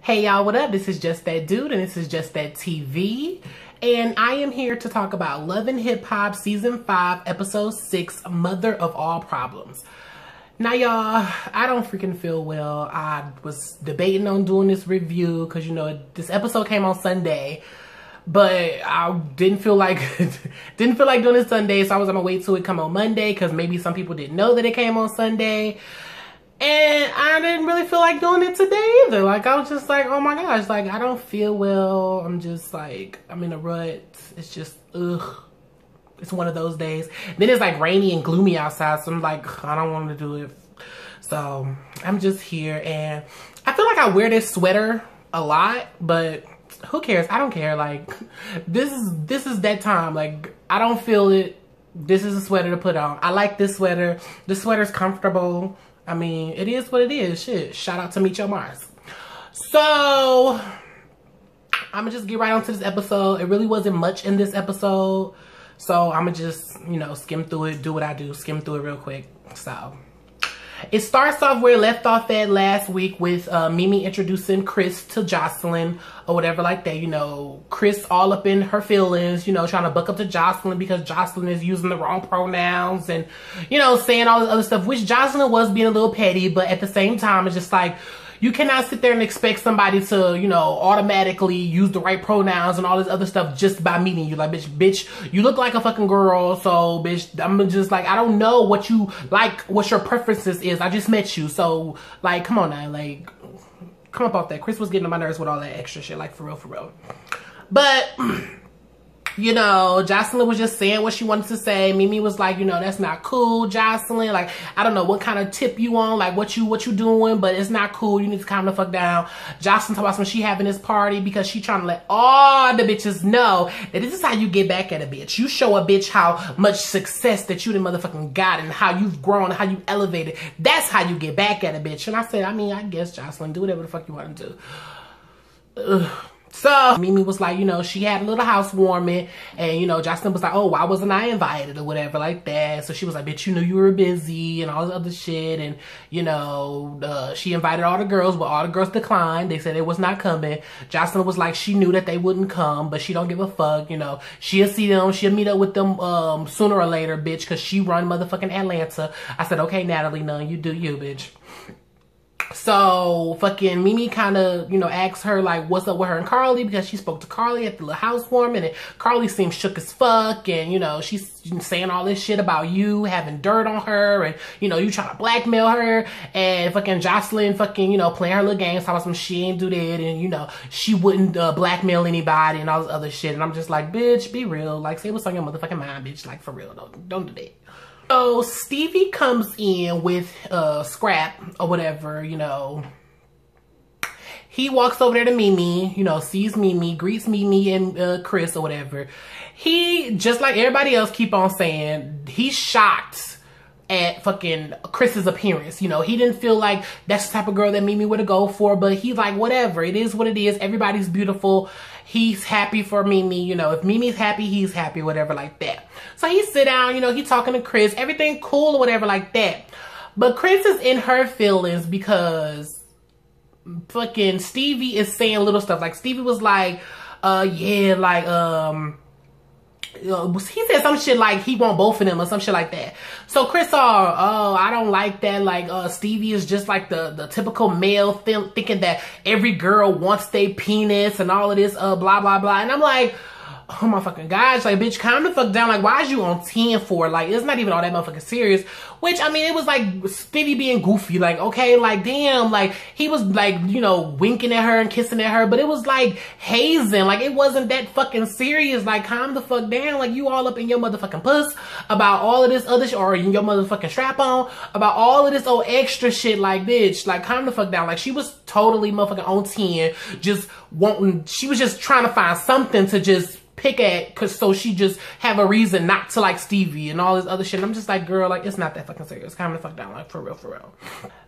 Hey y'all, what up? This is Just That Dude and this is Just That TV. And I am here to talk about Love and Hip Hop Season 5, Episode 6, Mother of All Problems. Now y'all, I don't freaking feel well. I was debating on doing this review because, you know, this episode came on Sunday. But I didn't feel like doing it Sunday, so I was gonna wait till it come on Monday because maybe some people didn't know that it came on Sunday. And I didn't really feel like doing it today either. Like, I was just like, oh my gosh, like, I don't feel well. I'm just like, I'm in a rut. It's just, ugh. It's one of those days. Then it's like rainy and gloomy outside, so I'm like, I don't want to do it. So I'm just here, and I feel like I wear this sweater a lot, but who cares? I don't care. Like, this is that time. Like, I don't feel it. This is a sweater to put on. I like this sweater. This sweater's comfortable. I mean, it is what it is. Shit. Shout out to Meet Your Mars. So, I'm gonna just get right onto this episode. It really wasn't much in this episode. So, I'm gonna just, you know, skim through it, do what I do, skim through it real quick. So, it starts off where it left off at last week with Mimi introducing Chris to Jocelyn or whatever like that. You know, Chris all up in her feelings, you know, trying to buck up to Jocelyn because Jocelyn is using the wrong pronouns and, you know, saying all this other stuff, which Jocelyn was being a little petty, but at the same time, it's just like, you cannot sit there and expect somebody to, you know, automatically use the right pronouns and all this other stuff just by meeting you. Like, bitch, you look like a fucking girl. So, bitch, I'm just like, I don't know what you like, what your preferences is. I just met you. So, like, come on now. Like, come up off that. Chris was getting on my nerves with all that extra shit. Like, for real, for real. But, you know, Jocelyn was just saying what she wanted to say. Mimi was like, you know, that's not cool, Jocelyn. Like, I don't know what kind of tip you on, like what you doing, but it's not cool. You need to calm the fuck down. Jocelyn talk about when she having this party because she trying to let all the bitches know that this is how you get back at a bitch. You show a bitch how much success that you the motherfucking got and how you've grown, how you elevated. That's how you get back at a bitch. And I said, I mean, I guess, Jocelyn, do whatever the fuck you want to do. Ugh. So, Mimi was like, you know, she had a little housewarming and, you know, Jocelyn was like, oh, why wasn't I invited or whatever like that. So she was like, bitch, you knew you were busy and all this other shit. And, you know, she invited all the girls, but all the girls declined. They said it was not coming. Jocelyn was like, she knew that they wouldn't come, but she don't give a fuck. You know, she'll see them. She'll meet up with them sooner or later, bitch, because she run motherfucking Atlanta. I said, okay, Natalie, none, you do you, bitch. So, fucking Mimi kind of, you know, asked her, like, what's up with her and Carly, because she spoke to Carly at the little housewarming, and Carly seemed shook as fuck, and, you know, she's saying all this shit about you having dirt on her, and, you know, you trying to blackmail her, and fucking Jocelyn fucking, you know, playing her little games, talking about some she ain't do that, and, you know, she wouldn't blackmail anybody, and all this other shit, and I'm just like, bitch, be real, like, say what's on your motherfucking mind, bitch, like, for real, don't do that. So Stevie comes in with Scrap or whatever, you know. He walks over there to Mimi, you know, sees Mimi, greets Mimi and Chris or whatever. He, just like everybody else keep on saying, he's shocked at fucking Chris's appearance. You know, he didn't feel like that's the type of girl that Mimi would go for, but he's like, whatever, it is what it is. Everybody's beautiful. He's happy for Mimi. You know, if Mimi's happy, he's happy, whatever like that. So he sit down, you know, he talking to Chris, everything cool or whatever like that. But Chris is in her feelings because fucking Stevie is saying little stuff. Like Stevie was like, yeah, like, he said some shit like he want both of them or some shit like that. So Chris oh, I don't like that. Like Stevie is just like the typical male thinking that every girl wants their penis and all of this blah blah blah. And I'm like, oh my fucking gosh, like, bitch, calm the fuck down. Like, why is you on 10 for? Like, it's not even all that motherfucking serious. Which, I mean, it was like Stevie being goofy. Like, okay, like, damn, like, he was like, you know, winking at her and kissing at her, but it was like hazing. Like, it wasn't that fucking serious. Like, calm the fuck down. Like, you all up in your motherfucking puss about all of this other shit, or in your motherfucking strap on about all of this old extra shit. Like, bitch, like, calm the fuck down. Like, she was totally motherfucking on 10, just wanting, she was just trying to find something to just pick at, cause so she just have a reason not to like Stevie and all this other shit. And I'm just like, girl, like, it's not that fucking serious. Calm the fuck down, like, for real, for real.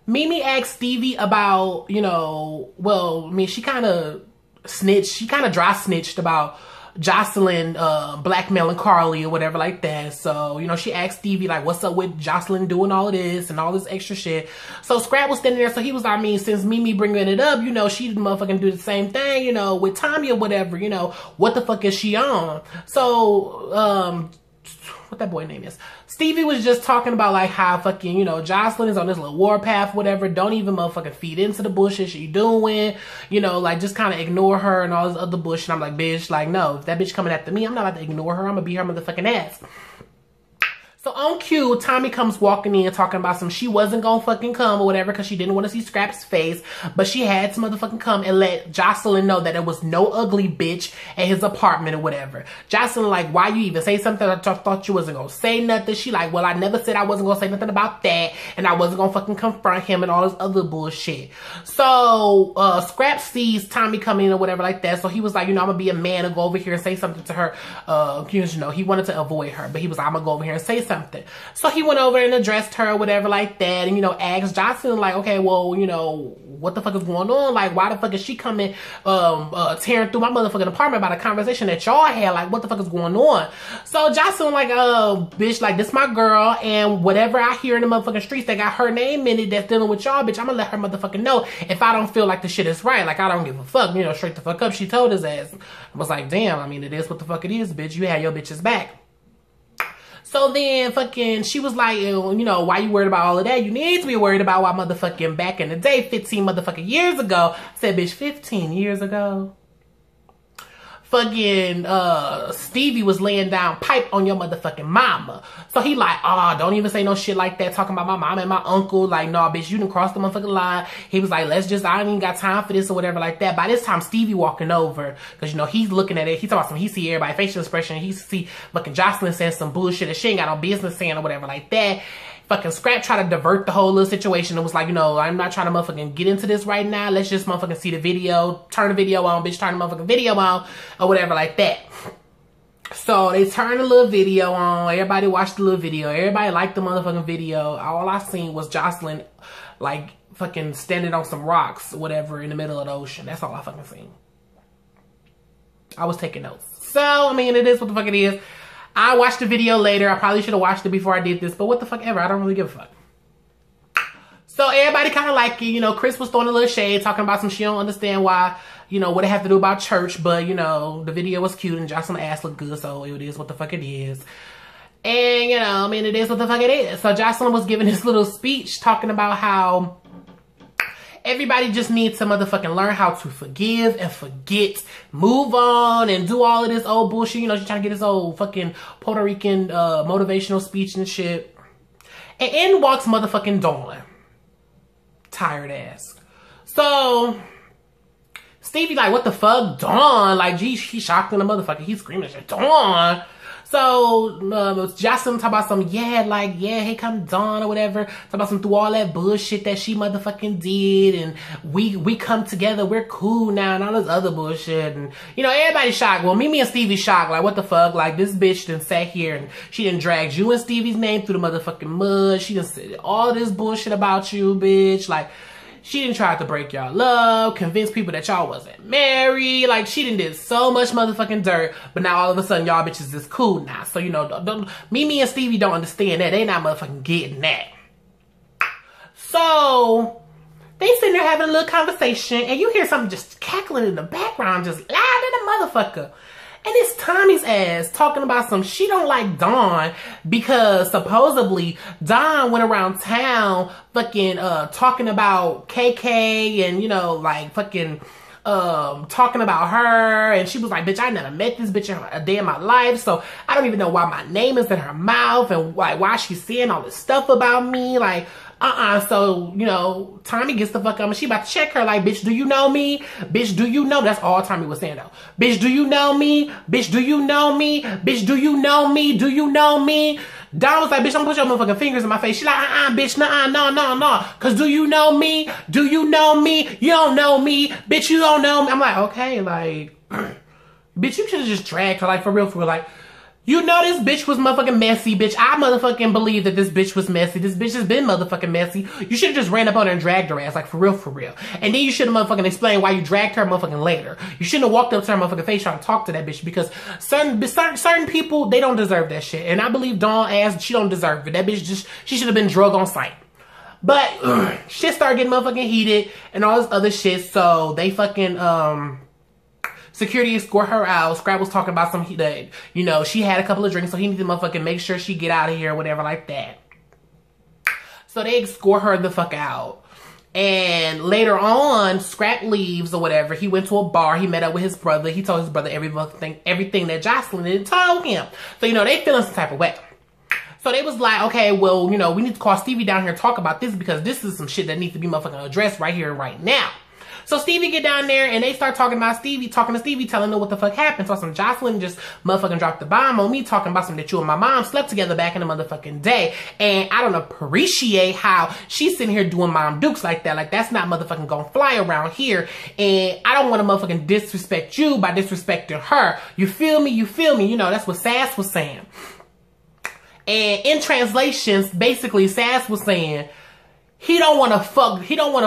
Mimi asked Stevie about, you know, well, I mean, she kind of snitched, she kind of dry snitched about Jocelyn blackmailing Carly or whatever like that. So, you know, she asked Stevie, like, what's up with Jocelyn doing all of this and all this extra shit. So Scrap was standing there. So he was like, I mean, since Mimi bringing it up, you know, she motherfucking do the same thing, you know, with Tommy or whatever, you know, what the fuck is she on? So, what that boy name is? Stevie was just talking about like how fucking, you know, Jocelyn is on this little warpath, whatever. Don't even motherfucking feed into the bullshit she doing. You know, like just kind of ignore her and all this other bullshit. I'm like, bitch, like, no, if that bitch coming after me, I'm not about to ignore her. I'm gonna beat her motherfucking ass. So on cue, Tommy comes walking in talking about some she wasn't gonna fucking come or whatever because she didn't want to see Scrap's face, but she had to motherfucking come and let Jocelyn know that there was no ugly bitch at his apartment or whatever. Jocelyn like, why you even say something? I thought you wasn't gonna say nothing. She like, well, I never said I wasn't gonna say nothing about that and I wasn't gonna fucking confront him and all this other bullshit. So Scrap sees Tommy coming in or whatever like that, so he was like, you know, I'm gonna be a man and go over here and say something to her. You know, he wanted to avoid her, but he was like, I'm gonna go over here and say something. So he went over and addressed her or whatever like that, and, you know, asked Jocelyn like, okay, well, you know, what the fuck is going on? Like, why the fuck is she coming tearing through my motherfucking apartment about a conversation that y'all had? Like, what the fuck is going on? So Jocelyn like, bitch, like, this my girl, and whatever I hear in the motherfucking streets that got her name in it that's dealing with y'all, bitch, I'm gonna let her motherfucking know if I don't feel like the shit is right. Like, I don't give a fuck, you know, straight the fuck up. She told his ass. I was like, damn, I mean, it is what the fuck it is, bitch. You had your bitches back. So then fucking, she was like, you know, why you worried about all of that? You need to be worried about why motherfucking back in the day, 15 motherfucking years ago. I said, bitch, 15 years ago. Fucking Stevie was laying down pipe on your motherfucking mama. So he like, oh, don't even say no shit like that, talking about my mom and my uncle. Like, no, bitch, you done crossed the motherfucking line. He was like, I ain't even got time for this or whatever like that. By this time, Stevie walking over, because, you know, he's looking at it. He talking about some, he see everybody facial expression. He see fucking Jocelyn saying some bullshit that she ain't got no business saying or whatever like that. Fucking Scrap tried to divert the whole little situation. It was like, you know, I'm not trying to motherfucking get into this right now. Let's just motherfucking see the video. Turn the video on, bitch. Turn the motherfucking video on. Or whatever like that. So they turned the little video on. Everybody watched the little video. Everybody liked the motherfucking video. All I seen was Jocelyn, like, fucking standing on some rocks or whatever in the middle of the ocean. That's all I fucking seen. I was taking notes. So, I mean, it is what the fuck it is. I watched the video later. I probably should have watched it before I did this, but what the fuck ever. I don't really give a fuck. So everybody kind of like it. You know, Chris was throwing a little shade, talking about some she don't understand why, you know, what it have to do about church. But, you know, the video was cute and Jocelyn's ass looked good, so it is what the fuck it is. And, you know, I mean, it is what the fuck it is. So Jocelyn was giving this little speech talking about how everybody just needs to motherfucking learn how to forgive and forget, move on, and do all of this old bullshit. You know, she's trying to get this old fucking Puerto Rican motivational speech and shit. And in walks motherfucking Dawn. Tired ass. So Stevie like, what the fuck? Dawn? Like, geez, he shocked in the motherfucker. He's screaming shit. Dawn? So Jocelyn talk about some, hey, come Dawn or whatever. Talk about some through all that bullshit that she motherfucking did, and we come together, we're cool now, and all this other bullshit. And, you know, everybody's shocked. Well, Mimi and Stevie shocked. Like, what the fuck? Like, this bitch done sat here and she done dragged you and Stevie's name through the motherfucking mud. She done said all this bullshit about you, bitch. Like, she didn't try to break y'all love, convince people that y'all wasn't married. Like, she done did so much motherfucking dirt, but now all of a sudden y'all bitches is cool now. So, you know, Mimi and Stevie don't understand that. They not motherfucking getting that. So they sitting there having a little conversation, and you hear something just cackling in the background, just loud in the motherfucker. And it's Tommy's ass talking about some, she don't like Dawn because supposedly Dawn went around town fucking talking about KK and, you know, like fucking talking about her. And she was like, bitch, I never met this bitch in a day in my life, so I don't even know why my name is in her mouth and like why she's saying all this stuff about me. Like, so, you know, Tommy gets the fuck up and she about to check her like, bitch, do you know me? Bitch, do you know? That's all Tommy was saying though. Bitch, do you know me? Bitch, do you know me? Bitch, do you know me? Do you know me? Dawn was like, bitch, don't put your motherfucking fingers in my face. She like, bitch, no. Cause do you know me? Do you know me? You don't know me. Bitch, you don't know me. I'm like, okay, like, bitch, you should have just dragged her, like, for real, like, You know this bitch was motherfucking messy, bitch. I motherfucking believe that this bitch was messy. This bitch has been motherfucking messy. You should have just ran up on her and dragged her ass, like for real, for real. And then you should have motherfucking explained why you dragged her motherfucking later. You shouldn't have walked up to her motherfucking face trying to talk to that bitch, because certain people, they don't deserve that shit. And I believe Dawn ass, she don't deserve it. That bitch just, she should have been drugged on sight. But shit started getting motherfucking heated and all this other shit. So they fucking, security escort her out. Scrap was talking about some, that, you know, she had a couple of drinks, so he needed to motherfucking make sure she get out of here or whatever like that. So they escort her the fuck out. And later on, Scrap leaves or whatever. He went to a bar. He met up with his brother. He told his brother everything that Jocelyn had told him. So, you know, they feeling some type of way. So they was like, okay, well, you know, we need to call Stevie down here and talk about this, because this is some shit that needs to be motherfucking addressed right here and right now. So Stevie get down there and they start talking to Stevie, telling her what the fuck happened. So some Jocelyn just motherfucking dropped the bomb on me, talking about something that you and my mom slept together back in the motherfucking day. And I don't appreciate how she's sitting here doing Mom Dukes like that. Like, that's not motherfucking gonna fly around here. And I don't want to motherfucking disrespect you by disrespecting her. You feel me? You feel me? You know, that's what Sass was saying. And in translations, basically Sass was saying he don't want to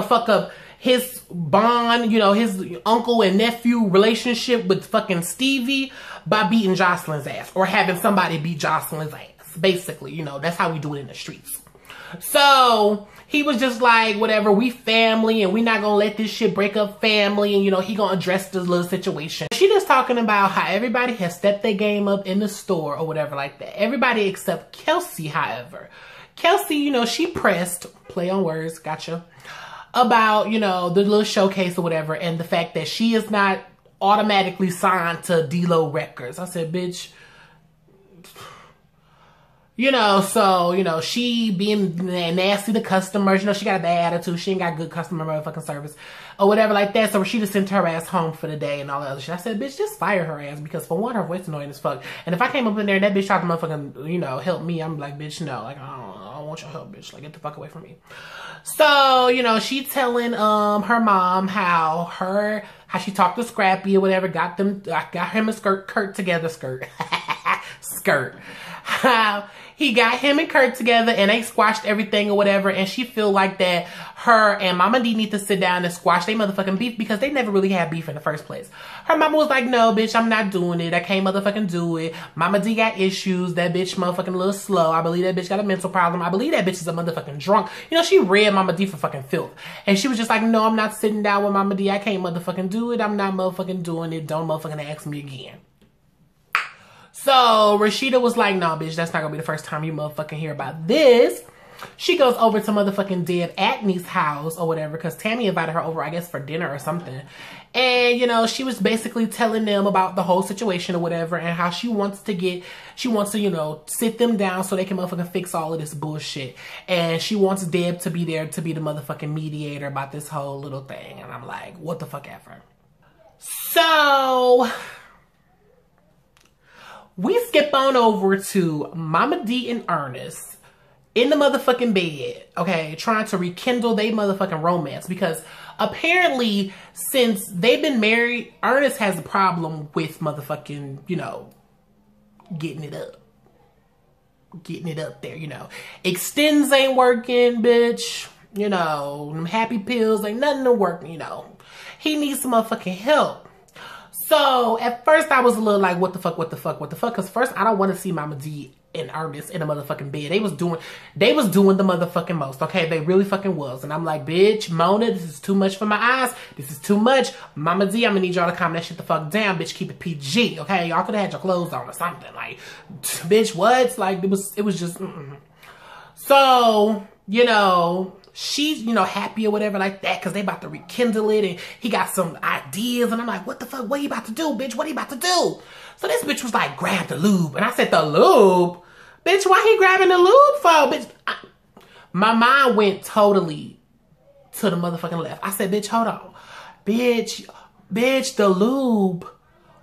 fuck up his bond, you know, his uncle and nephew relationship with fucking Stevie by beating Jocelyn's ass, or having somebody beat Jocelyn's ass. Basically, you know, that's how we do it in the streets. So he was just like, whatever, we family and we not gonna let this shit break up family, and you know, he gonna address this little situation. She just talking about how everybody has stepped their game up in the store or whatever like that. Everybody except Kelsey, however. Kelsey, you know, she pressed, play on words, gotcha, about, you know, the little showcase or whatever, and the fact that she is not automatically signed to D-Lo Records. I said, bitch, you know, so, you know, she being nasty to customers, you know, she got a bad attitude, she ain't got good customer motherfucking service or whatever like that, so she just sent her ass home for the day and all that other shit. I said, bitch, just fire her ass, because for one, her voice annoying as fuck. And if I came up in there and that bitch tried to motherfucking, you know, help me, I'm like, bitch, no, like, I don't want your help, bitch, like, get the fuck away from me. So, you know, she telling her mom how she talked to Scrappy or whatever, got him and Kurt together, how he got him and Kurt together and they squashed everything or whatever, and she feel like that her and Mama D need to sit down and squash their motherfucking beef, because they never really had beef in the first place. Her mama was like, no, bitch, I'm not doing it. I can't motherfucking do it. Mama D got issues. That bitch motherfucking a little slow. I believe that bitch got a mental problem. I believe that bitch is a motherfucking drunk. You know, she read Mama D for fucking filth. And she was just like, no, I'm not sitting down with Mama D. I can't motherfucking do it. I'm not motherfucking doing it. Don't motherfucking ask me again. So Rashida was like, no, bitch, that's not gonna be the first time you motherfucking hear about this. She goes over to motherfucking Deb Atney's house or whatever, because Tammy invited her over, I guess, for dinner or something. And, you know, she was basically telling them about the whole situation or whatever, and how she wants to, you know, sit them down so they can motherfucking fix all of this bullshit. And she wants Deb to be there to be the motherfucking mediator about this whole little thing. And I'm like, what the fuck ever. So we skip on over to Mama D and Ernest in the motherfucking bed, okay, trying to rekindle their motherfucking romance, because apparently since they've been married, Ernest has a problem with motherfucking, you know, getting it up there, you know. Extends ain't working, bitch. You know, them happy pills ain't nothing to work, you know. He needs some motherfucking help. So at first I was a little like, what the fuck? Because first I don't want to see Mama D and Ernest in a motherfucking bed. They was doing the motherfucking most, okay? They really fucking was. And I'm like, bitch, Mona, this is too much for my eyes. This is too much. Mama D, I'm gonna need y'all to calm that shit the fuck down, bitch. Keep it PG, okay? Y'all could have had your clothes on or something. Like, bitch, what? Like, it was just, So, you know, she's, you know, happy or whatever like that, because they about to rekindle it, and he got some ideas, and I'm like, what the fuck? What you about to do, bitch? What are you about to do? So this bitch was like, grab the lube. And I said, the lube? Bitch, why he grabbing the lube for? Bitch, my mind went totally to the motherfucking left. I said, bitch, hold on. Bitch, the lube.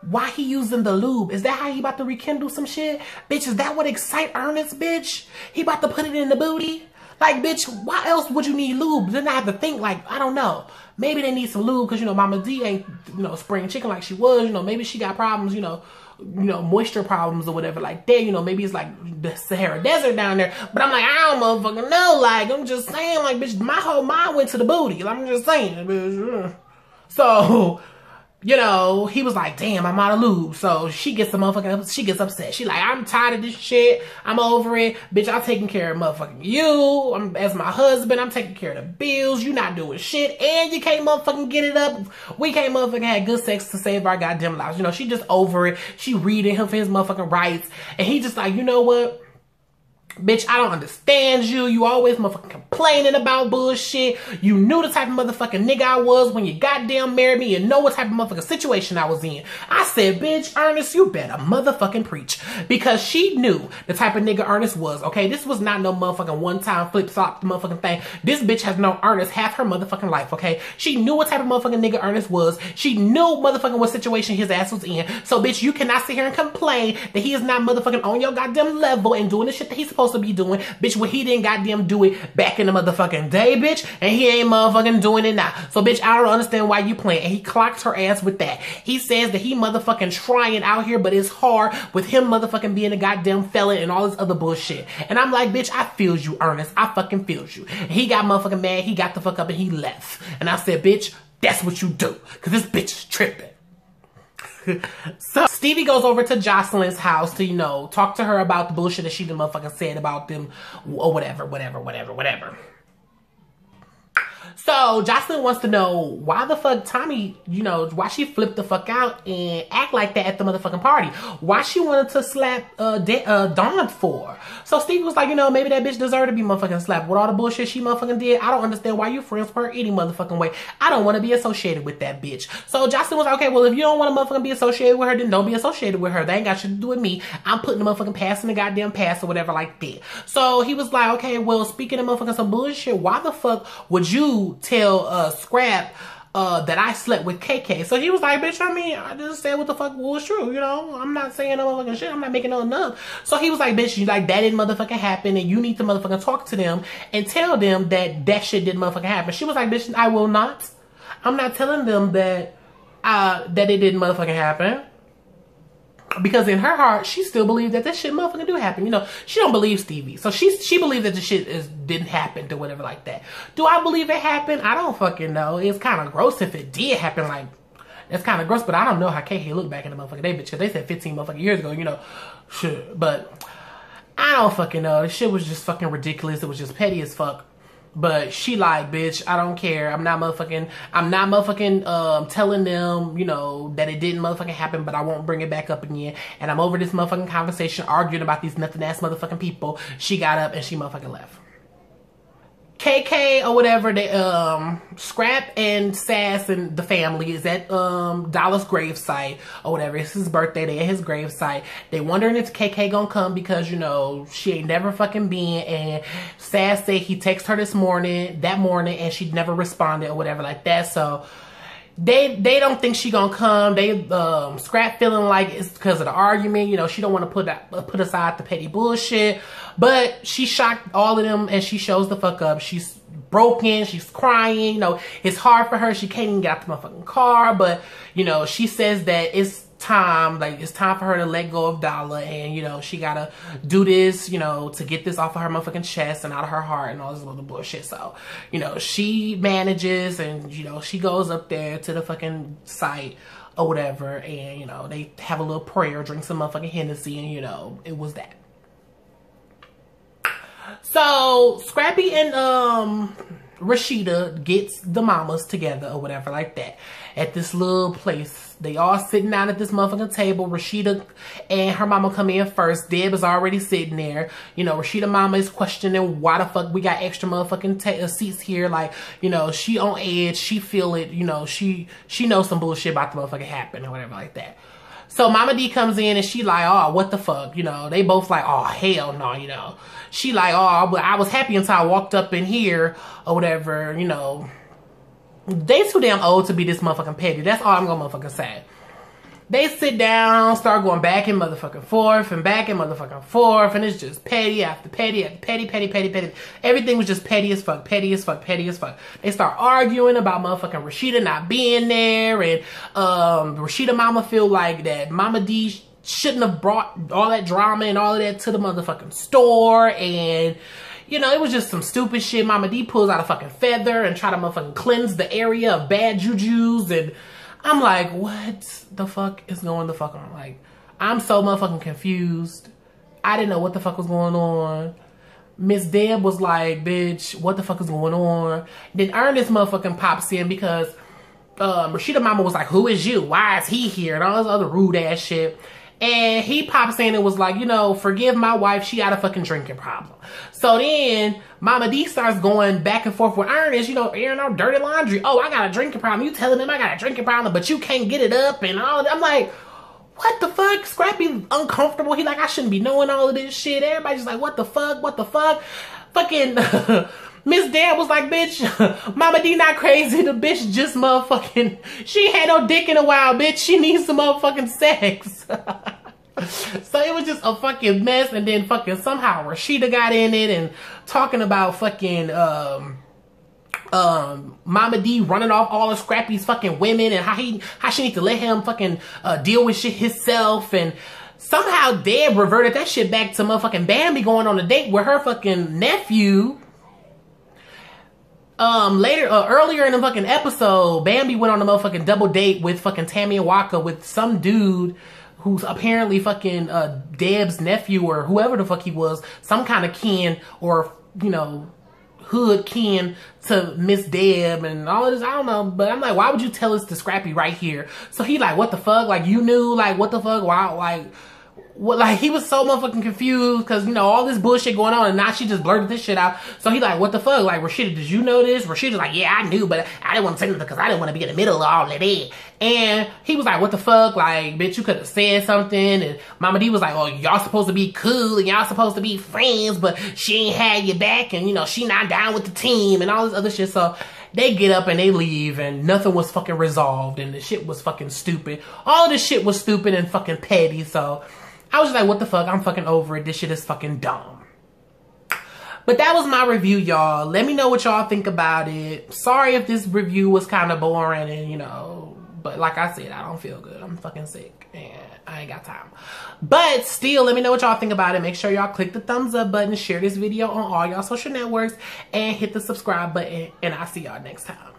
Why he using the lube? Is that how he about to rekindle some shit? Bitch, is that what excite Ernest, bitch? He about to put it in the booty? Like, bitch, why else would you need lube? Then I have to think, like, I don't know. Maybe they need some lube because, you know, Mama D ain't, you know, spring chicken like she was. You know, maybe she got problems, you know, moisture problems or whatever like that. You know, maybe it's like the Sahara Desert down there. But I'm like, I don't motherfucking know. Like, I'm just saying, like, bitch, my whole mind went to the booty. I'm just saying, bitch. So, you know, he was like, damn, I'm out of lube. So she gets she gets upset. She like, I'm tired of this shit. I'm over it. Bitch, I'm taking care of motherfucking you. As my husband, I'm taking care of the bills. You not doing shit. And you can't motherfucking get it up. We can't motherfucking have good sex to save our goddamn lives. You know, she just over it. She reading him for his motherfucking rights. And he just like, you know what? Bitch, I don't understand you. You always motherfucking complaining about bullshit. You knew the type of motherfucking nigga I was when you goddamn married me. You know what type of motherfucking situation I was in. I said, bitch, Ernest, you better motherfucking preach. Because she knew the type of nigga Ernest was, okay? This was not no motherfucking one-time flip-flop motherfucking thing. This bitch has known Ernest half her motherfucking life, okay? She knew what type of motherfucking nigga Ernest was. She knew motherfucking what situation his ass was in. So, bitch, you cannot sit here and complain that he is not motherfucking on your goddamn level and doing the shit that he's supposed to be doing, bitch, when he didn't goddamn do it back in the motherfucking day, bitch, and he ain't motherfucking doing it now. So, bitch, I don't understand why you playing. And he clocked her ass with that. He says that he motherfucking trying out here, but it's hard with him motherfucking being a goddamn felon and all this other bullshit. And I'm like, bitch, I feels you, Ernest. I fucking feels you. And he got motherfucking mad. He got the fuck up and he left. And I said, bitch, that's what you do. Cause this bitch is tripping. So Stevie goes over to Jocelyn's house to, you know, talk to her about the bullshit that she done motherfucking said about them or whatever. So Jocelyn wants to know why the fuck Tommy, you know, why she flipped the fuck out and act like that at the motherfucking party. Why she wanted to slap Dawn for. So Stevie was like, you know, maybe that bitch deserved to be motherfucking slapped. With all the bullshit she motherfucking did, I don't understand why you friends with her any motherfucking way. I don't want to be associated with that bitch. So Jocelyn was like, okay, well, if you don't want to motherfucking be associated with her, then don't be associated with her. They ain't got shit to do with me. I'm putting the motherfucking past in the goddamn past or whatever like that. So he was like, okay, well, speaking of motherfucking some bullshit, why the fuck would you tell Scrap that I slept with KK? So he was like, bitch, I mean, I just said what the fuck was true, you know? I'm not saying no motherfucking shit. I'm not making nothing up. So he was like, bitch, you like, that didn't motherfucking happen, and you need to motherfucking talk to them and tell them that that shit didn't motherfucking happen. She was like, bitch, I will not. I'm not telling them that that it didn't motherfucking happen. Because in her heart, she still believes that this shit motherfucking do happen. You know, she don't believe Stevie. So she believes that the shit didn't happen or whatever like that. Do I believe it happened? I don't fucking know. It's kind of gross if it did happen. Like, it's kind of gross, but I don't know how KK looked back in the motherfucking day, bitch. Because they said 15 motherfucking years ago, you know. Shit. But I don't fucking know. This shit was just fucking ridiculous. It was just petty as fuck. But she like, bitch, I don't care. I'm not motherfucking telling them, you know, that it didn't motherfucking happen, but I won't bring it back up again. And I'm over this motherfucking conversation arguing about these nothing ass motherfucking people. She got up and she motherfucking left. KK or whatever, they Scrap and Sass and the family is at Dollar's gravesite or whatever. It's his birthday. They at his gravesite. They wondering if KK gonna come because, you know, she ain't never fucking been. And Sass said he texted her that morning and she never responded or whatever like that. So they don't think she gonna come. They Scrap feeling like it's because of the argument. You know, she don't want to put aside the petty bullshit. But she shocked all of them and she shows the fuck up. She's broken. She's crying. You know, it's hard for her. She can't even get out the motherfucking car. But, you know, she says that it's time. Like, it's time for her to let go of Dollar. And, you know, she gotta do this, you know, to get this off of her motherfucking chest and out of her heart and all this other bullshit. So, you know, she manages and, you know, she goes up there to the fucking site or whatever. And, you know, they have a little prayer, drink some motherfucking Hennessy. And, you know, it was that. So Scrappy and Rashida gets the mamas together or whatever like that at this little place. They all sitting down at this motherfucking table. Rashida and her mama come in first. Deb is already sitting there. You know, Rashida mama is questioning why the fuck we got extra motherfucking seats here. Like, you know, she on edge. She feel it. You know, she knows some bullshit about the motherfucking happen or whatever like that. So Mama D comes in and she like, oh, what the fuck? You know, they both like, oh, hell no, you know. She like, oh, but I was happy until I walked up in here or whatever, you know. They too damn old to be this motherfucking petty. That's all I'm gonna motherfucking say. They sit down, start going back and motherfucking forth and back and motherfucking forth, and it's just petty after petty after petty, petty, petty, petty. Everything was just petty as fuck, petty as fuck, petty as fuck. They start arguing about motherfucking Rashida not being there, and Rashida mama feel like that Mama D shouldn't have brought all that drama and all of that to the motherfucking store, and you know, it was just some stupid shit. Mama D pulls out a fucking feather and try to motherfucking cleanse the area of bad jujus, and I'm like, what the fuck is going the fuck on? Like, I'm so motherfucking confused. I didn't know what the fuck was going on. Miss Deb was like, bitch, what the fuck is going on? Then Ernest motherfucking pops in because Rashida mama was like, who is you? Why is he here? And all this other rude ass shit. And he pops in and was like, you know, forgive my wife. She got a fucking drinking problem. So then Mama D starts going back and forth with Ernest, you know, airing out dirty laundry. Oh, I got a drinking problem. You telling him I got a drinking problem, but you can't get it up and all that. I'm like, what the fuck? Scrappy uncomfortable. He like, I shouldn't be knowing all of this shit. Everybody's like, what the fuck? What the fuck? Fucking Miss Dad was like, bitch, Mama D not crazy. The bitch just motherfucking, she ain't had no dick in a while, bitch. She needs some motherfucking sex. So it was just a fucking mess. And then fucking somehow Rashida got in it and talking about fucking Mama D running off all of Scrappy's fucking women and how she needs to let him fucking deal with shit himself. And somehow Deb reverted that shit back to motherfucking Bambi going on a date with her fucking nephew. Earlier in the fucking episode, Bambi went on a motherfucking double date with fucking Tammy and Waka with some dude who's apparently fucking Deb's nephew or whoever the fuck he was, some kind of kin or, you know, hood kin to Miss Deb and all of this. I don't know, but I'm like, why would you tell us to Scrappy right here? So he like, what the fuck? Like, you knew? Like, what the fuck? Why? Like, what? Like, he was so motherfucking confused because, you know, all this bullshit going on, and now she just blurted this shit out. So he like, what the fuck? Like, Rashida, did you know this? Rashida's like, yeah, I knew, but I didn't want to say nothing because I didn't want to be in the middle of all of that. And he was like, what the fuck? Like, bitch, you could have said something. And Mama D was like, oh, y'all supposed to be cool and y'all supposed to be friends, but she ain't had your back, and, you know, she not down with the team and all this other shit. So they get up and they leave, and nothing was fucking resolved, and the shit was fucking stupid. All of this shit was stupid and fucking petty. So I was just like, what the fuck? I'm fucking over it. This shit is fucking dumb. But that was my review, y'all. Let me know what y'all think about it. Sorry if this review was kind of boring and, you know, but like I said, I don't feel good. I'm fucking sick and I ain't got time. But still, let me know what y'all think about it. Make sure y'all click the thumbs up button, share this video on all y'all social networks, and hit the subscribe button. And I'll see y'all next time.